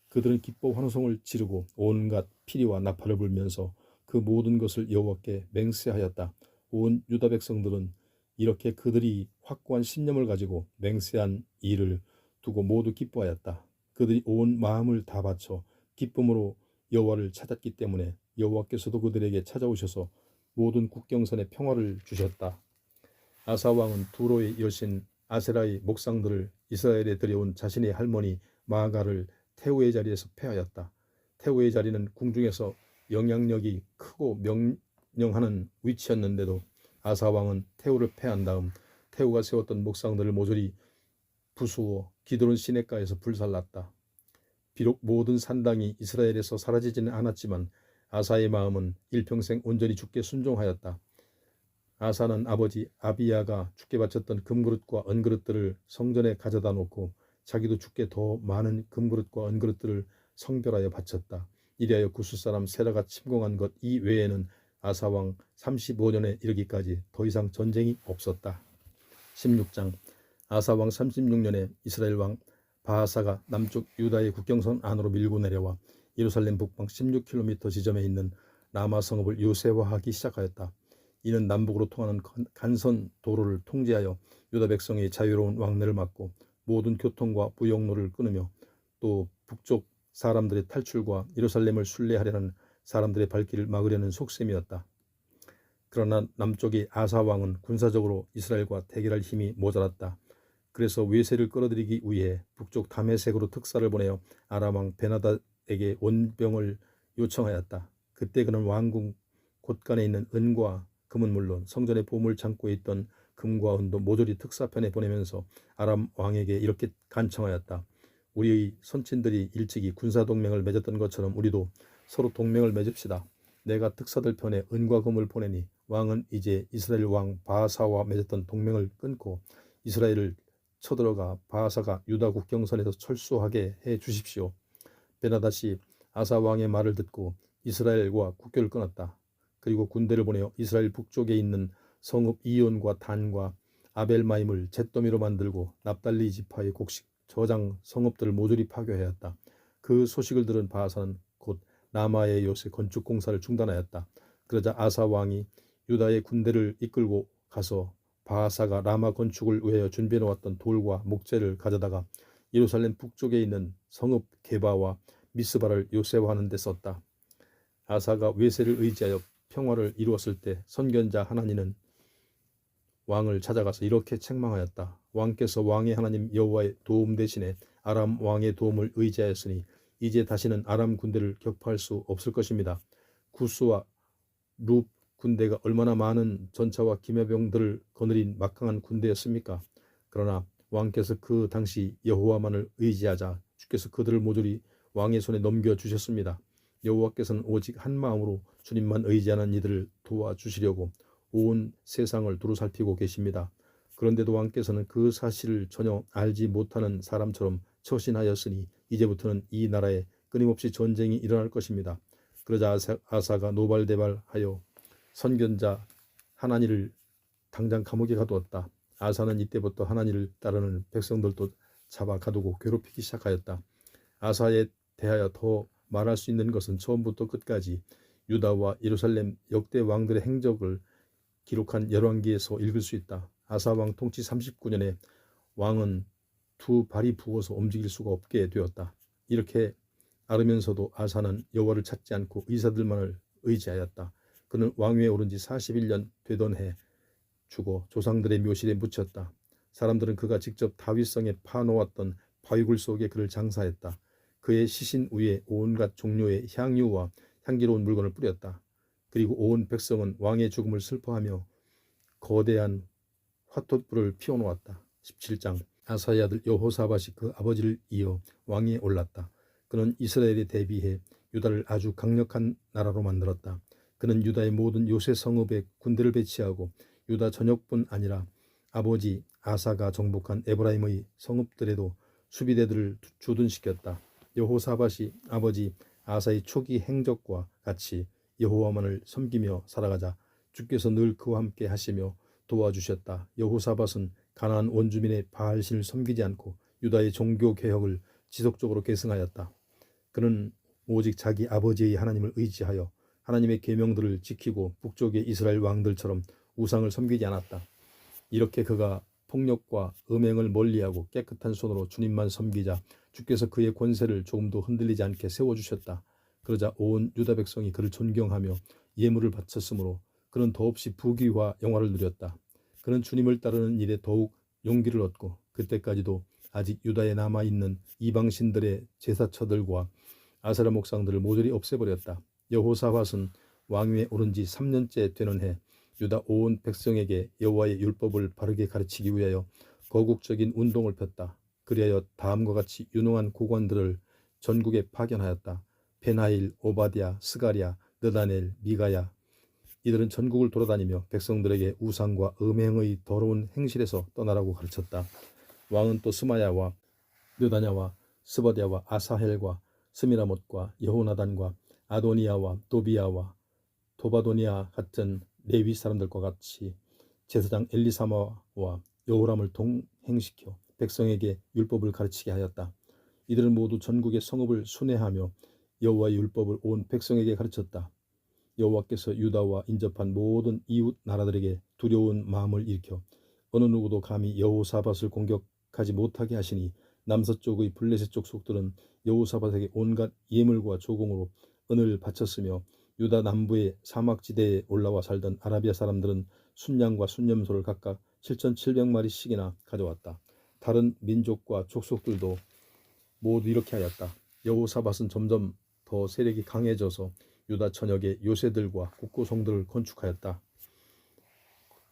그들은 기뻐 환호성을 지르고 온갖 피리와 나팔을 불면서 그 모든 것을 여호와께 맹세하였다. 온 유다 백성들은 이렇게 그들이 확고한 신념을 가지고 맹세한 일을 두고 모두 기뻐하였다. 그들이 온 마음을 다 바쳐 기쁨으로 여호와를 찾았기 때문에 여호와께서도 그들에게 찾아오셔서 모든 국경선에 평화를 주셨다. 아사 왕은 두로의 여신 아세라의 목상들을 이스라엘에 들여온 자신의 할머니 마아가를 태우의 자리에서 폐하였다. 태우의 자리는 궁중에서 영향력이 크고 명령하는 위치였는데도 아사 왕은 태우를 패한 다음 태우가 세웠던 목상들을 모조리 부수어 기드론 시냇가에서 불살랐다. 비록 모든 산당이 이스라엘에서 사라지지는 않았지만 아사의 마음은 일평생 온전히 주께 순종하였다. 아사는 아버지 아비야가 주께 바쳤던 금그릇과 은그릇들을 성전에 가져다 놓고 자기도 주께 더 많은 금그릇과 은그릇들을 성별하여 바쳤다. 이리하여 구스 사람 세라가 침공한 것 이외에는 아사왕 35년에 이르기까지 더 이상 전쟁이 없었다. 16장 아사왕 36년에 이스라엘 왕 바하사가 남쪽 유다의 국경선 안으로 밀고 내려와 예루살렘 북방 16km 지점에 있는 라마 성읍을 요새화하기 시작하였다. 이는 남북으로 통하는 간선 도로를 통제하여 유다 백성의 자유로운 왕래를 막고 모든 교통과 무역로를 끊으며 또 북쪽 사람들의 탈출과 예루살렘을 순례하려는 사람들의 발길을 막으려는 속셈이었다. 그러나 남쪽의 아사 왕은 군사적으로 이스라엘과 대결할 힘이 모자랐다. 그래서 외세를 끌어들이기 위해 북쪽 다메섹으로 특사를 보내어 아람 왕 베나닷에게 원병을 요청하였다. 그때 그는 왕궁 곳간에 있는 은과 금은 물론 성전의 보물 창고에 있던 금과 은도 모조리 특사편에 보내면서 아람 왕에게 이렇게 간청하였다. 우리의 선친들이 일찍이 군사동맹을 맺었던 것처럼 우리도 서로 동맹을 맺읍시다. 내가 특사들 편에 은과 금을 보내니 왕은 이제 이스라엘 왕 바하사와 맺었던 동맹을 끊고 이스라엘을 쳐들어가 바하사가 유다 국경선에서 철수하게 해 주십시오. 베나닷이 아사 왕의 말을 듣고 이스라엘과 국교를 끊었다. 그리고 군대를 보내어 이스라엘 북쪽에 있는 성읍 이온과 단과 아벨마임을 잿더미로 만들고 납달리 지파의 곡식 저장 성읍들을 모조리 파괴하였다. 그 소식을 들은 바하사는 곧 라마의 요새 건축 공사를 중단하였다. 그러자 아사 왕이 유다의 군대를 이끌고 가서 바하사가 라마 건축을 위하여 준비해 놓았던 돌과 목재를 가져다가 예루살렘 북쪽에 있는 성읍 게바와 미스바를 요새화하는 데 썼다. 아사가 외세를 의지하여 평화를 이루었을 때 선견자 하나니는 왕을 찾아가서 이렇게 책망하였다. 왕께서 왕의 하나님 여호와의 도움 대신에 아람 왕의 도움을 의지하였으니 이제 다시는 아람 군대를 격파할 수 없을 것입니다. 구스와 룹 군대가 얼마나 많은 전차와 기묘병들을 거느린 막강한 군대였습니까? 그러나 왕께서 그 당시 여호와만을 의지하자 주께서 그들을 모조리 왕의 손에 넘겨주셨습니다. 여호와께서는 오직 한 마음으로 주님만 의지하는 이들을 도와주시려고 온 세상을 두루 살피고 계십니다. 그런데도 왕께서는 그 사실을 전혀 알지 못하는 사람처럼 처신하였으니 이제부터는 이 나라에 끊임없이 전쟁이 일어날 것입니다. 그러자 아사가 노발대발하여 선견자 하나니를 당장 감옥에 가두었다. 아사는 이때부터 하나니를 따르는 백성들도 잡아 가두고 괴롭히기 시작하였다. 아사에 대하여 더 말할 수 있는 것은 처음부터 끝까지 유다와 예루살렘 역대 왕들의 행적을 기록한 열왕기에서 읽을 수 있다. 아사 왕 통치 39년에 왕은 두 발이 부어서 움직일 수가 없게 되었다. 이렇게 앓으면서도 아사는 여호와를 찾지 않고 의사들만을 의지하였다. 그는 왕위에 오른 지 41년 되던 해 죽어 조상들의 묘실에 묻혔다. 사람들은 그가 직접 다윗성에 파놓았던 바위굴 속에 그를 장사했다. 그의 시신 위에 온갖 종류의 향유와 향기로운 물건을 뿌렸다. 그리고 온 백성은 왕의 죽음을 슬퍼하며 거대한 화톳불을 피워놓았다. 17장. 아사의 아들 여호사밧이 그 아버지를 이어 왕위에 올랐다. 그는 이스라엘에 대비해 유다를 아주 강력한 나라로 만들었다. 그는 유다의 모든 요새 성읍에 군대를 배치하고 유다 전역뿐 아니라 아버지 아사가 정복한 에브라임의 성읍들에도 수비대들을 주둔시켰다. 여호사밧이 아버지 아사의 초기 행적과 같이 여호와만을 섬기며 살아가자 주께서 늘 그와 함께 하시며 도와주셨다. 여호사밧은 가나안 원주민의 바알신을 섬기지 않고 유다의 종교 개혁을 지속적으로 계승하였다. 그는 오직 자기 아버지의 하나님을 의지하여 하나님의 계명들을 지키고 북쪽의 이스라엘 왕들처럼 우상을 섬기지 않았다. 이렇게 그가 폭력과 음행을 멀리하고 깨끗한 손으로 주님만 섬기자 주께서 그의 권세를 조금도 흔들리지 않게 세워주셨다. 그러자 온 유다 백성이 그를 존경하며 예물을 바쳤으므로 그는 더없이 부귀와 영화를 누렸다. 그는 주님을 따르는 일에 더욱 용기를 얻고 그때까지도 아직 유다에 남아있는 이방신들의 제사처들과 아세라 목상들을 모조리 없애버렸다. 여호사밧은 왕위에 오른 지 3년째 되는 해 유다 온 백성에게 여호와의 율법을 바르게 가르치기 위하여 거국적인 운동을 폈다. 그리하여 다음과 같이 유능한 고관들을 전국에 파견하였다. 베나일, 오바댜, 스가랴, 느다넬, 미가야. 이들은 전국을 돌아다니며 백성들에게 우상과 음행의 더러운 행실에서 떠나라고 가르쳤다. 왕은 또 스마야와 느다냐와 스버랴와 아사헬과 스미라못과 여호나단과 아도니아와 도비야와 도바도니아 같은 레위 사람들과 같이 제사장 엘리사마와 여호람을 동행시켜 백성에게 율법을 가르치게 하였다. 이들은 모두 전국의 성읍을 순회하며 여호와의 율법을 온 백성에게 가르쳤다. 여호와께서 유다와 인접한 모든 이웃 나라들에게 두려운 마음을 일으켜 어느 누구도 감히 여호사밧을 공격하지 못하게 하시니 남서쪽의 블레셋 족속들은 여호사밧에게 온갖 예물과 조공으로 은을 바쳤으며 유다 남부의 사막지대에 올라와 살던 아라비아 사람들은 순양과 순염소를 각각 7,700마리씩이나 가져왔다. 다른 민족과 족속들도 모두 이렇게 하였다. 여호사밧은 점점 더 세력이 강해져서 유다 전역의 요새들과 국고성들을 건축하였다.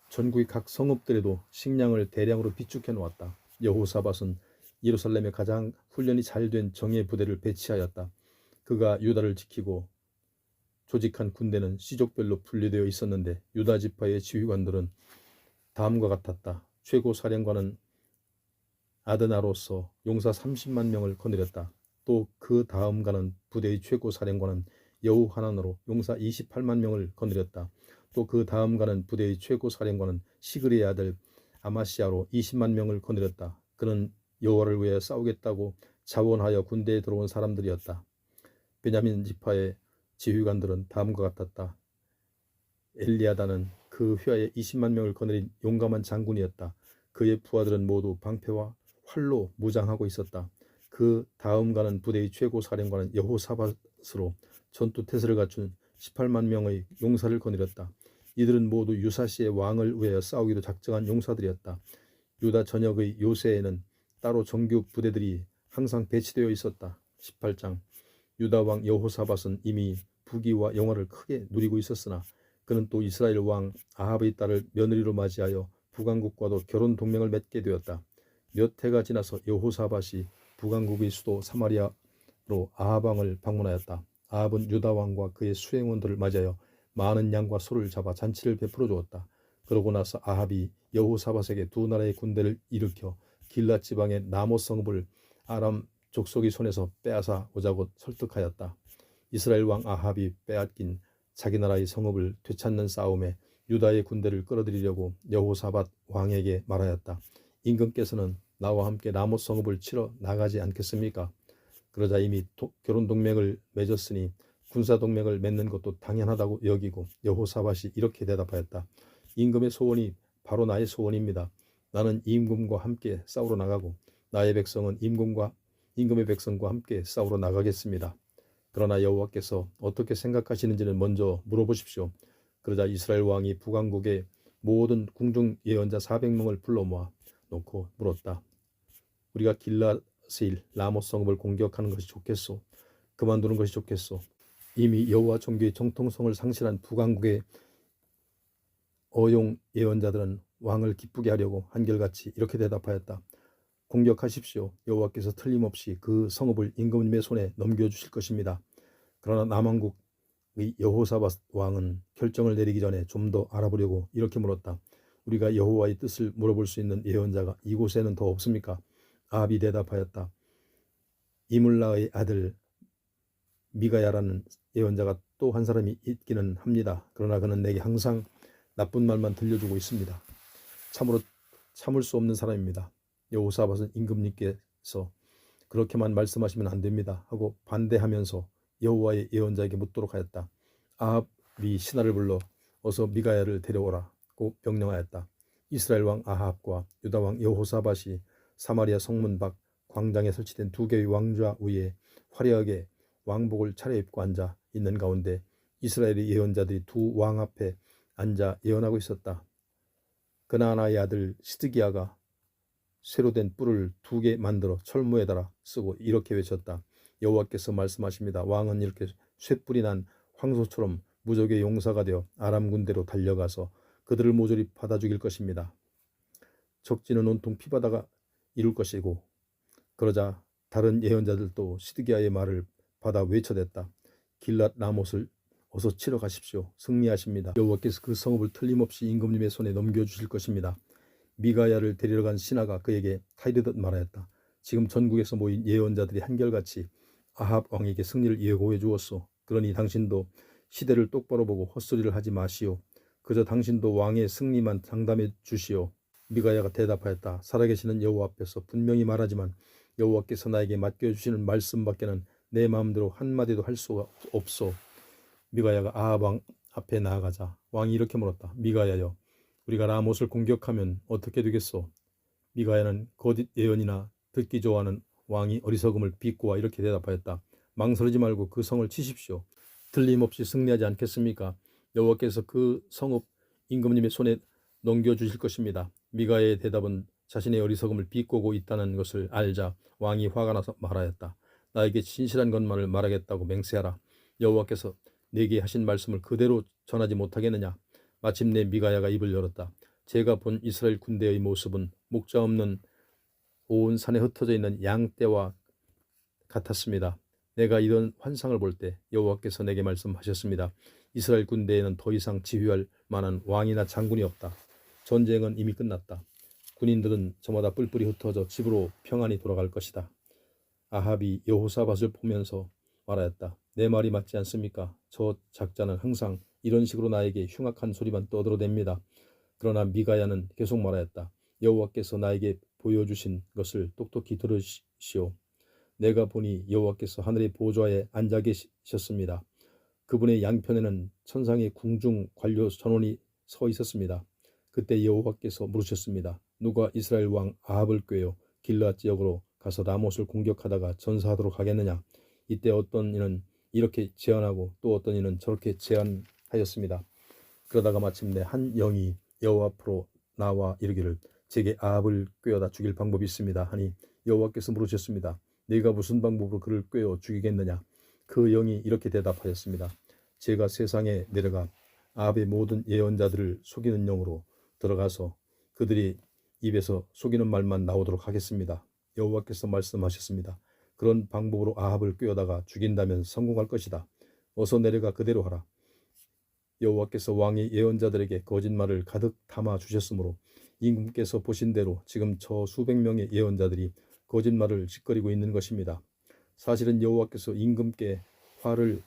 전국의 각 성읍들에도 식량을 대량으로 비축해 놓았다. 여호사밧은 예루살렘에 가장 훈련이 잘 된 정예 부대를 배치하였다. 그가 유다를 지키고 조직한 군대는 시족별로 분리되어 있었는데 유다 지파의 지휘관들은 다음과 같았다. 최고 사령관은 아드나로서 용사 30만 명을 거느렸다. 또 그 다음 가는 부대의 최고 사령관은 여호하난으로 용사 28만 명을 거느렸다. 또 그 다음 가는 부대의 최고 사령관은 시그리의 아들 아마시아로 20만 명을 거느렸다. 그는 여호와를 위해 싸우겠다고 자원하여 군대에 들어온 사람들이었다. 베냐민 지파의 지휘관들은 다음과 같았다. 엘리아다는 그 휘하에 20만 명을 거느린 용감한 장군이었다. 그의 부하들은 모두 방패와 활로 무장하고 있었다. 그 다음 가는 부대의 최고 사령관은 여호사밧으로 전투 태세를 갖춘 18만 명의 용사를 거느렸다. 이들은 모두 유사시의 왕을 위하여 싸우기로 작정한 용사들이었다. 유다 전역의 요새에는 따로 정규 부대들이 항상 배치되어 있었다. 18장. 유다 왕 여호사밧은 이미 부귀와 영화를 크게 누리고 있었으나 그는 또 이스라엘 왕 아합의 딸을 며느리로 맞이하여 북왕국과도 결혼 동맹을 맺게 되었다. 몇 해가 지나서 여호사밧이 북왕국의 수도 사마리아로 아합 왕을 방문하였다. 아합은 유다 왕과 그의 수행원들을 맞이하여 많은 양과 소를 잡아 잔치를 베풀어 주었다. 그러고 나서 아합이 여호사밧에게 두 나라의 군대를 일으켜 길랏 지방의 나못 성읍을 아람 족속의 손에서 빼앗아 오자고 설득하였다. 이스라엘 왕 아합이 빼앗긴 자기 나라의 성읍을 되찾는 싸움에 유다의 군대를 끌어들이려고 여호사밧 왕에게 말하였다. 임금께서는 나와 함께 나못 성읍을 치러 나가지 않겠습니까? 그러자 이미 결혼 동맹을 맺었으니 군사 동맹을 맺는 것도 당연하다고 여기고 여호사밧이 이렇게 대답하였다. 임금의 소원이 바로 나의 소원입니다. 나는 임금과 함께 싸우러 나가고 나의 백성은 임금의 백성과 함께 싸우러 나가겠습니다. 그러나 여호와께서 어떻게 생각하시는지는 먼저 물어보십시오. 그러자 이스라엘 왕이 북왕국의 모든 궁중 예언자 400명을 불러 모아 놓고 물었다. 우리가 길라스일 라못 성읍을 공격하는 것이 좋겠소? 그만두는 것이 좋겠소? 이미 여호와 종교의 정통성을 상실한 북왕국의 어용 예언자들은 왕을 기쁘게 하려고 한결같이 이렇게 대답하였다. 공격하십시오. 여호와께서 틀림없이 그 성읍을 임금님의 손에 넘겨주실 것입니다. 그러나 남왕국의 여호사밧 왕은 결정을 내리기 전에 좀 더 알아보려고 이렇게 물었다. 우리가 여호와의 뜻을 물어볼 수 있는 예언자가 이곳에는 더 없습니까? 아합이 대답하였다. 이물라의 아들 미가야라는 예언자가 또 한 사람이 있기는 합니다. 그러나 그는 내게 항상 나쁜 말만 들려주고 있습니다. 참으로 참을 수 없는 사람입니다. 여호사밧은 임금님께서 그렇게만 말씀하시면 안 됩니다 하고 반대하면서 여호와의 예언자에게 묻도록 하였다. 아합이 신하를 불러 어서 미가야를 데려오라고 명령하였다. 이스라엘 왕 아합과 유다 왕 여호사밧이 사마리아 성문 밖 광장에 설치된 2개의 왕좌 위에 화려하게 왕복을 차려입고 앉아 있는 가운데 이스라엘의 예언자들이 2 왕 앞에 앉아 예언하고 있었다. 그나나의 아들 시드기야가 쇠로 된 뿔을 2개 만들어 철무에 달아 쓰고 이렇게 외쳤다. 여호와께서 말씀하십니다. 왕은 이렇게 쇠뿔이 난 황소처럼 무적의 용사가 되어 아람 군대로 달려가서 그들을 모조리 받아 죽일 것입니다. 적진은 온통 피바다가 이룰 것이고. 그러자 다른 예언자들도 시드기야의 말을 받아 외쳐댔다. 길랏 라못을 어서 치러 가십시오. 승리하십니다. 여호와께서 그 성읍을 틀림없이 임금님의 손에 넘겨주실 것입니다. 미가야를 데리러 간 신하가 그에게 타이르듯 말하였다. 지금 전국에서 모인 예언자들이 한결같이 아합 왕에게 승리를 예고해 주었소. 그러니 당신도 시대를 똑바로 보고 헛소리를 하지 마시오. 그저 당신도 왕의 승리만 장담해 주시오. 미가야가 대답하였다. 살아계시는 여호와 앞에서 분명히 말하지만 여호와께서 나에게 맡겨주시는 말씀밖에는 내 마음대로 한마디도 할 수가 없소. 미가야가 아합 왕 앞에 나아가자 왕이 이렇게 물었다. 미가야여, 우리가 라못을 공격하면 어떻게 되겠소? 미가야는 거짓 예언이나 듣기 좋아하는 왕이 어리석음을 비꼬아 이렇게 대답하였다. 망설이지 말고 그 성을 치십시오. 틀림없이 승리하지 않겠습니까? 여호와께서 그 성읍 임금님의 손에 넘겨주실 것입니다. 미가야의 대답은 자신의 어리석음을 비꼬고 있다는 것을 알자 왕이 화가 나서 말하였다. 나에게 진실한 것만을 말하겠다고 맹세하라. 여호와께서 내게 하신 말씀을 그대로 전하지 못하겠느냐? 마침내 미가야가 입을 열었다. 제가 본 이스라엘 군대의 모습은 목자 없는 온 산에 흩어져 있는 양떼와 같았습니다. 내가 이런 환상을 볼 때 여호와께서 내게 말씀하셨습니다. 이스라엘 군대에는 더 이상 지휘할 만한 왕이나 장군이 없다. 전쟁은 이미 끝났다. 군인들은 저마다 뿔뿔이 흩어져 집으로 평안히 돌아갈 것이다. 아합이 여호사밧을 보면서 말하였다. 내 말이 맞지 않습니까? 저 작자는 항상 이런 식으로 나에게 흉악한 소리만 떠들어댑니다. 그러나 미가야는 계속 말하였다. 여호와께서 나에게 보여주신 것을 똑똑히 들으시오. 내가 보니 여호와께서 하늘의 보좌에 앉아 계셨습니다. 그분의 양편에는 천상의 궁중 관료 전원이 서 있었습니다. 그때 여호와께서 물으셨습니다. 누가 이스라엘 왕 아합을 꾀어 길르앗 지역으로 가서 라못을 공격하다가 전사하도록 하겠느냐? 이때 어떤 이는 이렇게 제안하고 또 어떤 이는 저렇게 제안하였습니다. 그러다가 마침내 한 영이 여호와 앞으로 나와 이르기를 제게 아합을 꾀어다 죽일 방법이 있습니다 하니 여호와께서 물으셨습니다. 네가 무슨 방법으로 그를 꾀어 죽이겠느냐? 그 영이 이렇게 대답하였습니다. 제가 세상에 내려가 아합의 모든 예언자들을 속이는 영으로 들어가서 그들이 입에서 속이는 말만 나오도록 하겠습니다. 여호와께서 말씀하셨습니다. 그런 방법으로 아합을 꾀어다가 죽인다면 성공할 것이다. 어서 내려가 그대로 하라. 여호와께서 왕의 예언자들에게 거짓말을 가득 담아 주셨으므로 임금께서 보신 대로 지금 저 수백 명의 예언자들이 거짓말을 짓거리고 있는 것입니다. 사실은 여호와께서 임금께 화를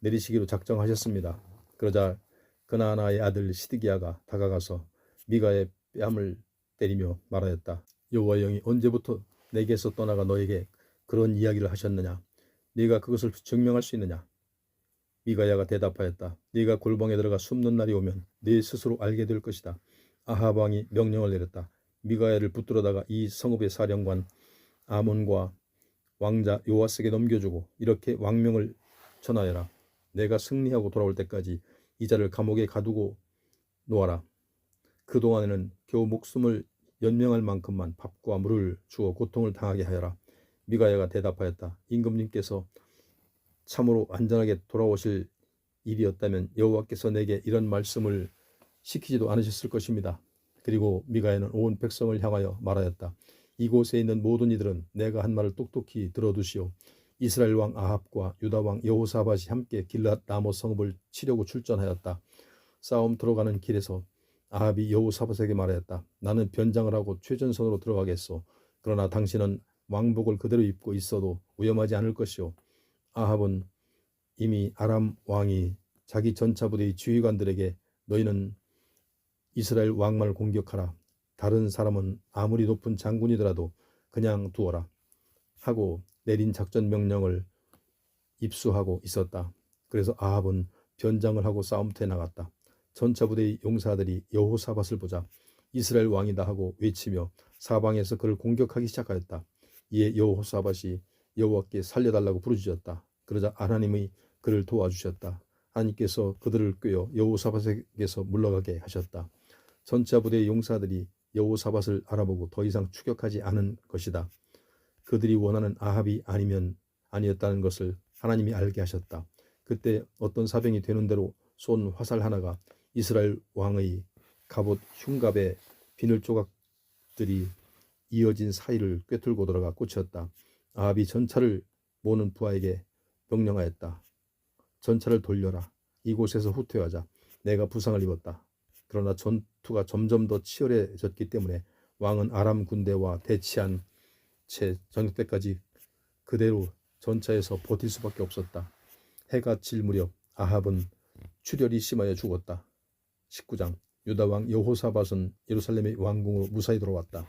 내리시기로 작정하셨습니다. 그러자 그나나의 아들 시드기야가 다가가서 미가의 뺨을 때리며 말하였다. 여호와의 영이 언제부터 내게서 떠나가 너에게 그런 이야기를 하셨느냐? 네가 그것을 증명할 수 있느냐? 미가야가 대답하였다. 네가 골방에 들어가 숨는 날이 오면 네 스스로 알게 될 것이다. 아합 왕이 명령을 내렸다. 미가야를 붙들어다가 이 성읍의 사령관 아몬과 왕자 요아스에게 넘겨주고 이렇게 왕명을 전하여라. 내가 승리하고 돌아올 때까지 이 자를 감옥에 가두고 놓아라. 그동안에는 겨우 목숨을 연명할 만큼만 밥과 물을 주어 고통을 당하게 하여라. 미가야가 대답하였다. 임금님께서 참으로 안전하게 돌아오실 일이었다면 여호와께서 내게 이런 말씀을 시키지도 않으셨을 것입니다. 그리고 미가야는 온 백성을 향하여 말하였다. 이곳에 있는 모든 이들은 내가 한 말을 똑똑히 들어두시오. 이스라엘 왕 아합과 유다 왕 여호사밧이 함께 길랏 라못 성읍을 치려고 출전하였다. 싸움 들어가는 길에서 아합이 여호사밧에게 말하였다. 나는 변장을 하고 최전선으로 들어가겠소. 그러나 당신은 왕복을 그대로 입고 있어도 위험하지 않을 것이오. 아합은 이미 아람 왕이 자기 전차 부대의 지휘관들에게 너희는 이스라엘 왕만을 공격하라. 다른 사람은 아무리 높은 장군이더라도 그냥 두어라 하고 내린 작전 명령을 입수하고 있었다. 그래서 아합은 변장을 하고 싸움터에 나갔다. 전차 부대의 용사들이 여호사밧을 보자 이스라엘 왕이다 하고 외치며 사방에서 그를 공격하기 시작하였다. 이에 여호사밧이 여호와께 살려달라고 부르짖었다. 그러자 하나님이 그를 도와주셨다. 하나님께서 그들을 꿰어 여호사밧에게서 물러가게 하셨다. 전차 부대의 용사들이 여호사밧을 알아보고 더 이상 추격하지 않은 것이다. 그들이 원하는 아합이 아니었다는 것을 하나님이 알게 하셨다. 그때 어떤 사병이 되는 대로 쏜 화살 하나가 이스라엘 왕의 갑옷 흉갑에 비늘 조각들이 이어진 사이를 꿰뚫고 들어가 꽂혔다. 아합이 전차를 모는 부하에게 명령하였다. 전차를 돌려라. 이곳에서 후퇴하자. 내가 부상을 입었다. 그러나 전투가 점점 더 치열해졌기 때문에 왕은 아람 군대와 대치한 채 저녁 때까지 그대로 전차에서 버틸 수밖에 없었다. 해가 질 무렵 아합은 출혈이 심하여 죽었다. 19장 유다 왕 여호사밧은 예루살렘의 왕궁으로 무사히 돌아왔다.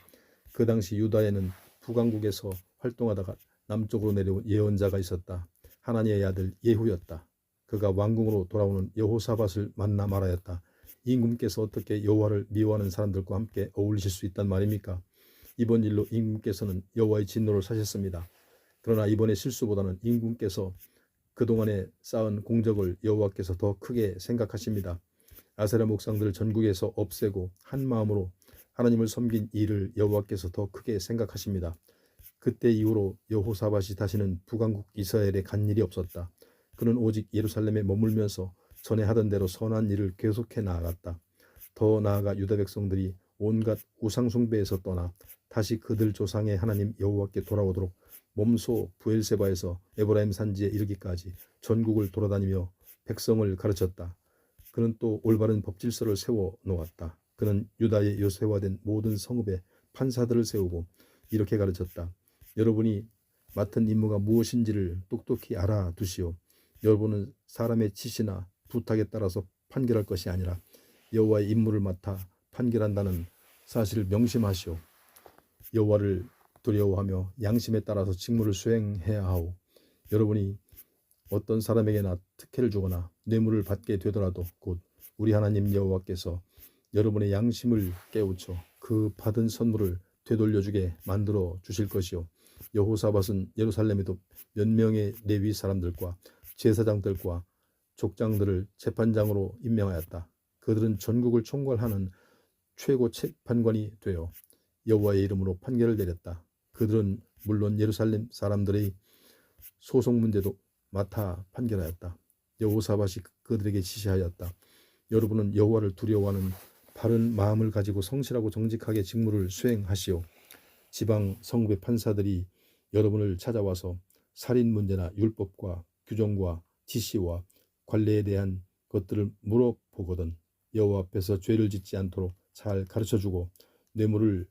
그 당시 유다에는 북왕국에서 활동하다가 남쪽으로 내려온 예언자가 있었다. 하나니의 아들 예후였다. 그가 왕궁으로 돌아오는 여호사밧을 만나 말하였다. 임금께서 어떻게 여호와를 미워하는 사람들과 함께 어울리실 수 있단 말입니까? 이번 일로 임금께서는 여호와의 진노를 사셨습니다. 그러나 이번의 실수보다는 임금께서 그동안에 쌓은 공적을 여호와께서 더 크게 생각하십니다. 아세라 목상들을 전국에서 없애고 한 마음으로 하나님을 섬긴 일을 여호와께서 더 크게 생각하십니다. 그때 이후로 여호사밧이 다시는 북왕국 이스라엘에 간 일이 없었다. 그는 오직 예루살렘에 머물면서 전에 하던 대로 선한 일을 계속해 나아갔다. 더 나아가 유다 백성들이 온갖 우상 숭배에서 떠나 다시 그들 조상의 하나님 여호와께 돌아오도록 몸소 브엘세바에서 에브라임 산지에 이르기까지 전국을 돌아다니며 백성을 가르쳤다. 그는 또 올바른 법질서를 세워 놓았다. 그는 유다에 요새화된 모든 성읍에 판사들을 세우고 이렇게 가르쳤다. 여러분이 맡은 임무가 무엇인지를 똑똑히 알아두시오. 여러분은 사람의 지시나 부탁에 따라서 판결할 것이 아니라 여호와의 임무를 맡아 판결한다는 사실을 명심하시오. 여호와를 두려워하며 양심에 따라서 직무를 수행해야 하오. 여러분이 어떤 사람에게나 특혜를 주거나 뇌물을 받게 되더라도 곧 우리 하나님 여호와께서 여러분의 양심을 깨우쳐 그 받은 선물을 되돌려주게 만들어 주실 것이요. 여호사밧은 예루살렘에도 몇 명의 레위 사람들과 제사장들과 족장들을 재판장으로 임명하였다. 그들은 전국을 총괄하는 최고 재판관이 되어 여호와의 이름으로 판결을 내렸다. 그들은 물론 예루살렘 사람들의 소송 문제도 맡아 판결하였다. 여호사밧이 그들에게 지시하였다. 여러분은 여호와를 두려워하는 바른 마음을 가지고 성실하고 정직하게 직무를 수행하시오. 지방 성읍의 판사들이 여러분을 찾아와서 살인 문제나 율법과 규정과 지시와 관례에 대한 것들을 물어보거든 여호와 앞에서 죄를 짓지 않도록 잘 가르쳐주고 뇌물을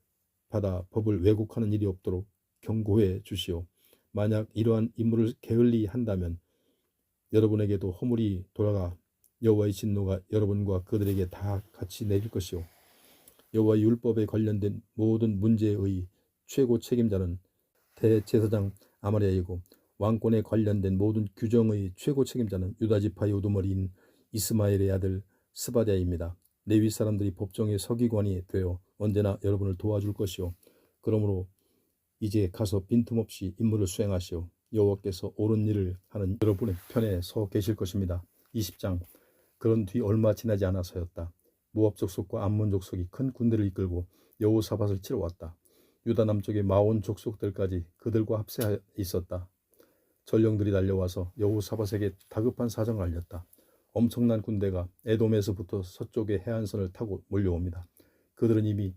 받아 법을 왜곡하는 일이 없도록 경고해 주시오. 만약 이러한 임무를 게을리 한다면 여러분에게도 허물이 돌아가 여호와의 진노가 여러분과 그들에게 다 같이 내릴 것이오. 여호와의 율법에 관련된 모든 문제의 최고 책임자는 대제사장 아마리아이고 왕권에 관련된 모든 규정의 최고 책임자는 유다지파의 우두머리인 이스마엘의 아들 스바랴입니다. 레위 사람들이 법정의 서기관이 되어 언제나 여러분을 도와줄 것이오. 그러므로 이제 가서 빈틈없이 임무를 수행하시오. 여호와께서 옳은 일을 하는 여러분의 편에 서 계실 것입니다. 20장 그런 뒤 얼마 지나지 않아서였다. 모압 족속과 암몬 족속이 큰 군대를 이끌고 여호사밧을 치러 왔다. 유다 남쪽의 마온 족속들까지 그들과 합세하여 있었다. 전령들이 달려와서 여호사밧에게 다급한 사정을 알렸다. 엄청난 군대가 에돔에서부터 서쪽의 해안선을 타고 몰려옵니다. 그들은 이미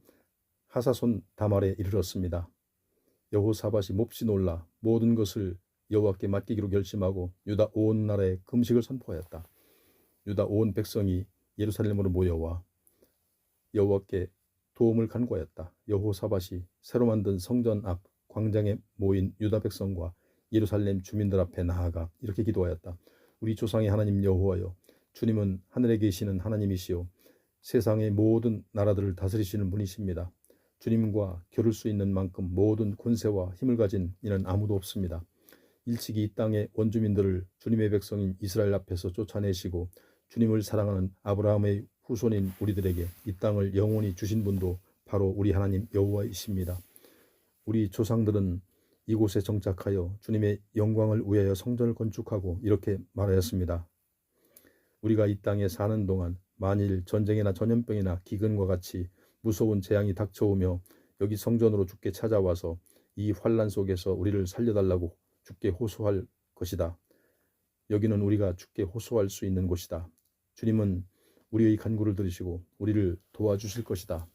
하사손 다말에 이르렀습니다. 여호사밧이 몹시 놀라 모든 것을 여호와께 맡기기로 결심하고 유다 온 나라에 금식을 선포하였다. 유다 온 백성이 예루살렘으로 모여와 여호와께 도움을 간구하였다. 여호사밧이 새로 만든 성전 앞 광장에 모인 유다 백성과 예루살렘 주민들 앞에 나아가 이렇게 기도하였다. 우리 조상의 하나님 여호와여, 주님은 하늘에 계시는 하나님이시요 세상의 모든 나라들을 다스리시는 분이십니다. 주님과 겨룰 수 있는 만큼 모든 권세와 힘을 가진 이는 아무도 없습니다. 일찍이 이 땅의 원주민들을 주님의 백성인 이스라엘 앞에서 쫓아내시고 주님을 사랑하는 아브라함의 후손인 우리들에게 이 땅을 영원히 주신 분도 바로 우리 하나님 여호와이십니다. 우리 조상들은 이곳에 정착하여 주님의 영광을 위하여 성전을 건축하고 이렇게 말하였습니다. 우리가 이 땅에 사는 동안 만일 전쟁이나 전염병이나 기근과 같이 무서운 재앙이 닥쳐오며 여기 성전으로 주께 찾아와서 이 환난 속에서 우리를 살려달라고 주께 호소할 것이다. 여기는 우리가 주께 호소할 수 있는 곳이다. 주님은 우리의 간구를 들으시고 우리를 도와주실 것이다.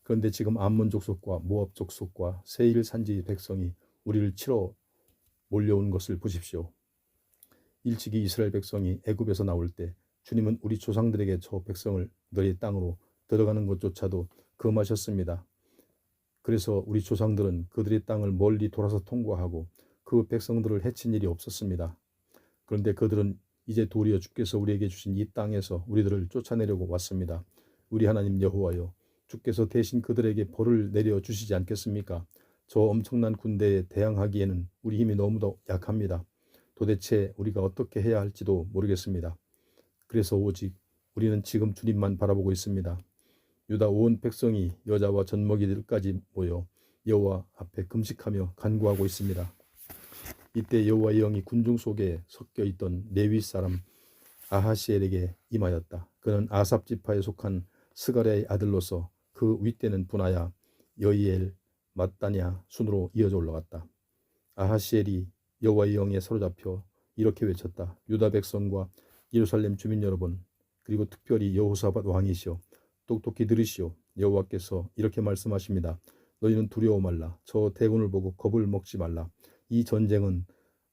그런데 지금 암몬 족속과 모압 족속과 세일 산지 백성이 우리를 치러 몰려온 것을 보십시오. 일찍이 이스라엘 백성이 애굽에서 나올 때 주님은 우리 조상들에게 저 백성을 너희 땅으로 들어가는 것조차도 금하셨습니다. 그래서 우리 조상들은 그들의 땅을 멀리 돌아서 통과하고 그 백성들을 해친 일이 없었습니다. 그런데 그들은 이제 도리어 주께서 우리에게 주신 이 땅에서 우리들을 쫓아내려고 왔습니다. 우리 하나님 여호와여, 주께서 대신 그들에게 벌을 내려 주시지 않겠습니까? 저 엄청난 군대에 대항하기에는 우리 힘이 너무도 약합니다. 도대체 우리가 어떻게 해야 할지도 모르겠습니다. 그래서 오직 우리는 지금 주님만 바라보고 있습니다. 유다 온 백성이 여자와 젖먹이들까지 모여 여호와 앞에 금식하며 간구하고 있습니다. 이때 여호와의 영이 군중 속에 섞여 있던 레위 사람 아하시엘에게 임하였다. 그는 아삽 지파에 속한 스가랴의 아들로서 그 윗대는 분하야, 여이엘, 마따냐 순으로 이어져 올라갔다. 아하시엘이 여호와의 영에 사로잡혀 이렇게 외쳤다. 유다 백성과 예루살렘 주민 여러분, 그리고 특별히 여호사밧 왕이시여, 똑똑히 들으시오. 여호와께서 이렇게 말씀하십니다. 너희는 두려워 말라. 저 대군을 보고 겁을 먹지 말라. 이 전쟁은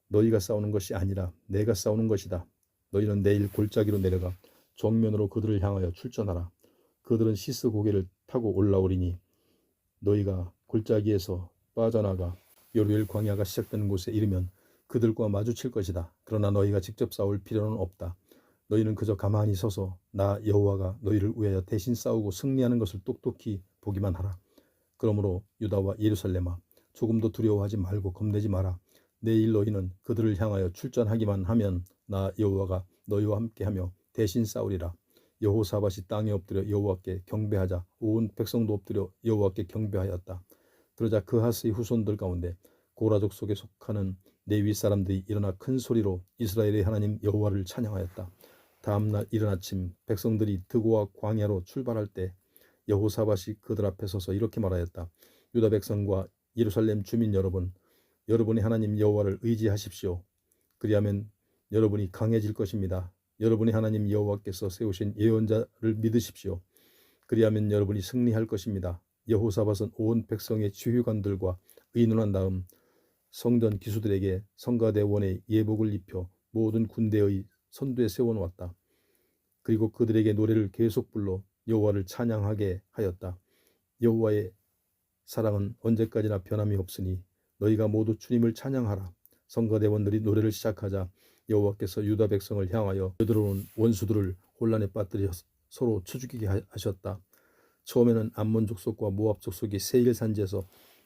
너희가 싸우는 것이 아니라 내가 싸우는 것이다. 너희는 내일 골짜기로 내려가 정면으로 그들을 향하여 출전하라. 그들은 시스 고개를 타고 올라오리니 너희가 골짜기에서 빠져나가 요르엘 광야가 시작되는 곳에 이르면 그들과 마주칠 것이다. 그러나 너희가 직접 싸울 필요는 없다. 너희는 그저 가만히 서서 나 여호와가 너희를 위하여 대신 싸우고 승리하는 것을 똑똑히 보기만 하라. 그러므로 유다와 예루살렘아, 조금도 두려워하지 말고 겁내지 마라. 내일 너희는 그들을 향하여 출전하기만 하면 나 여호와가 너희와 함께하며 대신 싸우리라. 여호사밧이 땅에 엎드려 여호와께 경배하자 온 백성도 엎드려 여호와께 경배하였다. 그러자 그하스의 후손들 가운데 고라족 속에 속하는 레위 사람들이 일어나 큰 소리로 이스라엘의 하나님 여호와를 찬양하였다. 다음날 이른 아침 백성들이 드고와 광야로 출발할 때 여호사밧이 그들 앞에 서서 이렇게 말하였다. 유다 백성과 예루살렘 주민 여러분, 여러분의 하나님 여호와를 의지하십시오. 그리하면 여러분이 강해질 것입니다. 여러분의 하나님 여호와께서 세우신 예언자를 믿으십시오. 그리하면 여러분이 승리할 것입니다. 여호사밧은 온 백성의 지휘관들과 의논한 다음 성전 기수들에게 성가대원의 예복을 입혀 모든 군대의 선두에 세워놓았다. 그리고 그들에게 노래를 계속 불러 여호와를 찬양하게 하였다. 여호와의 사랑은 언제까지나 변함이 없으니 너희가 모두 주님을 찬양하라. 성가대원들이 노래를 시작하자 여호와께서 유다 백성을 향하여 들어오는 원수들을 혼란에 빠뜨려 서로 쳐죽이게 하셨다. 처음에는 암몬 족속과 모압 족속이 세일 산지에서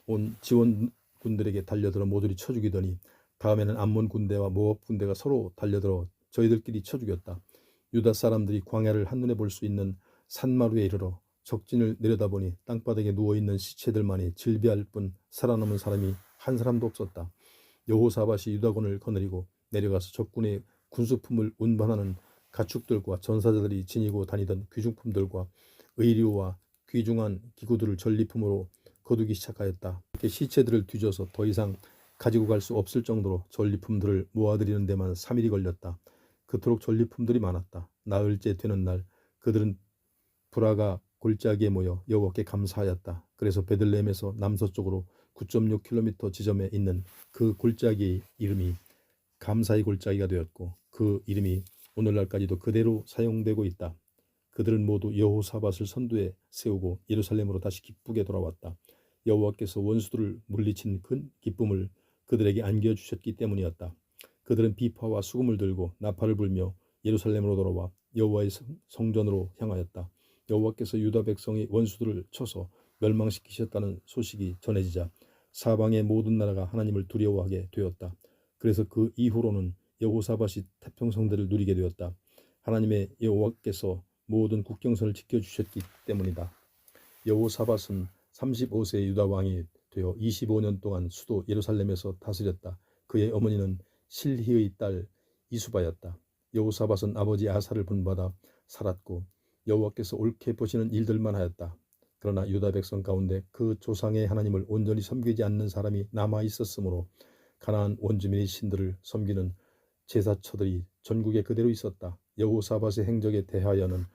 온 지원군들에게 달려들어 모조리 쳐 죽이더니 다음에는 암몬 군대와 모압 군대가 서로 달려들어 저희들끼리 쳐 죽였다. 유다 사람들이 광야를 한눈에 볼 수 있는 산마루에 이르러 적진을 내려다보니 땅바닥에 누워있는 시체들만이 질비할 뿐 살아남은 사람이 한 사람도 없었다. 여호사밧이 유다군을 거느리고 내려가서 적군의 군수품을 운반하는 가축들과 전사자들이 지니고 다니던 귀중품들과 의류와 귀중한 기구들을 전리품으로 거두기 시작하였다. 이렇게 시체들을 뒤져서 더 이상 가지고 갈 수 없을 정도로 전리품들을 모아들이는 데만 3일이 걸렸다. 그토록 전리품들이 많았다. 나흘째 되는 날 그들은 브라가 골짜기에 모여 여호와께 감사하였다. 그래서 베들레헴에서 남서쪽으로 9.6km 지점에 있는 그 골짜기의 이름이 감사의 골짜기가 되었고 그 이름이 오늘날까지도 그대로 사용되고 있다. 그들은 모두 여호사밧을 선두에 세우고 예루살렘으로 다시 기쁘게 돌아왔다. 여호와께서 원수들을 물리친 큰 기쁨을 그들에게 안겨주셨기 때문이었다. 그들은 비파와 수금을 들고 나팔을 불며 예루살렘으로 돌아와 여호와의 성전으로 향하였다. 여호와께서 유다 백성의 원수들을 쳐서 멸망시키셨다는 소식이 전해지자 사방의 모든 나라가 하나님을 두려워하게 되었다. 그래서 그 이후로는 여호사밧이 태평성대를 누리게 되었다. 하나님의 여호와께서 모든 국경선을 지켜주셨기 때문이다. 여호사밧은 35세의 유다 왕이 되어 25년 동안 수도 예루살렘에서 다스렸다. 그의 어머니는 실히의 딸 이수바였다. 여호사밧은 아버지 아사를 본받아 살았고 여호와께서 옳게 보시는 일들만 하였다. 그러나 유다 백성 가운데 그 조상의 하나님을 온전히 섬기지 않는 사람이 남아 있었으므로 가나안 원주민의 신들을 섬기는 제사처들이 전국에 그대로 있었다. 여호사밧의 행적에 대하여는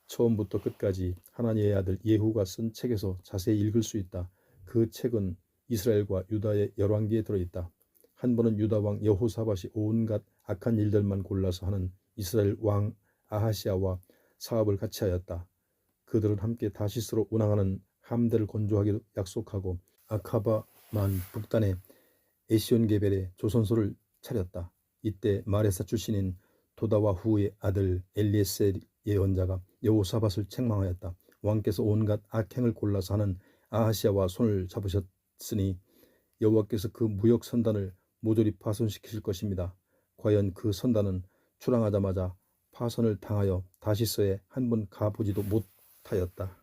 처음부터 끝까지 하나님의 아들 예후가 쓴 책에서 자세히 읽을 수 있다. 그 책은 이스라엘과 유다의 열왕기에 들어있다. 한 번은 유다 왕 여호사밧이 온갖 악한 일들만 골라서 하는 이스라엘 왕 아하시아와 사업을 같이 하였다. 그들은 함께 다시스로 운항하는 함대를 건조하게 약속하고 아카바만 북단에 에시온게벨에 조선소를 차렸다. 이때 마레사 출신인 도다와 후의 아들 엘리에셀 예언자가 여호사밧을 책망하였다. 왕께서 온갖 악행을 골라서 하는 아하시아와 손을 잡으셨으니 여호와께서 그 무역 선단을 모조리 파손시키실 것입니다. 과연 그 선단은 출항하자마자 파손을 당하여 다시스에 한 번 가보지도 못하였다.